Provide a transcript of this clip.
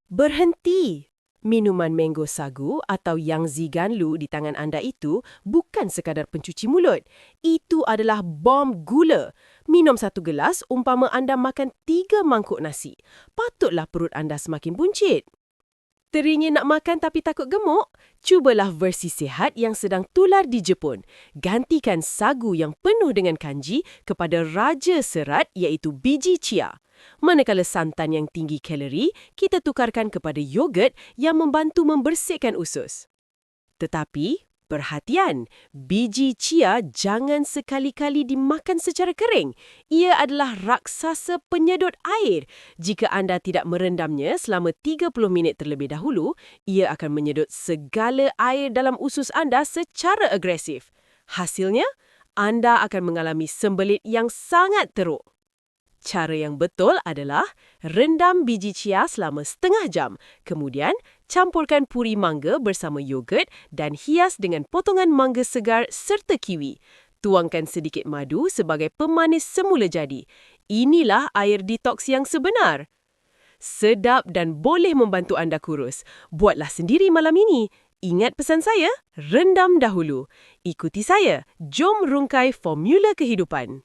Berhenti! Minuman mango sagu atau yang ziganlu di tangan anda itu bukan sekadar pencuci mulut. Itu adalah bom gula. Minum satu gelas umpama anda makan 3 mangkuk nasi. Patutlah perut anda semakin buncit. Teringin nak makan tapi takut gemuk? Cubalah versi sihat yang sedang tular di Jepun. Gantikan sagu yang penuh dengan kanji kepada raja serat iaitu biji chia. Manakala santan yang tinggi kalori, kita tukarkan kepada yogurt yang membantu membersihkan usus. Tetapi, perhatian, biji chia jangan sekali-kali dimakan secara kering. Ia adalah raksasa penyedot air. Jika anda tidak merendamnya selama 30 minit terlebih dahulu, ia akan menyedot segala air dalam usus anda secara agresif. Hasilnya, anda akan mengalami sembelit yang sangat teruk. Cara yang betul adalah rendam biji chia selama setengah jam. Kemudian, campurkan puri mangga bersama yogurt dan hias dengan potongan mangga segar serta kiwi. Tuangkan sedikit madu sebagai pemanis semula jadi. Inilah air detoks yang sebenar. Sedap dan boleh membantu anda kurus. Buatlah sendiri malam ini. Ingat pesan saya, rendam dahulu. Ikuti saya, jom rungkai formula kehidupan.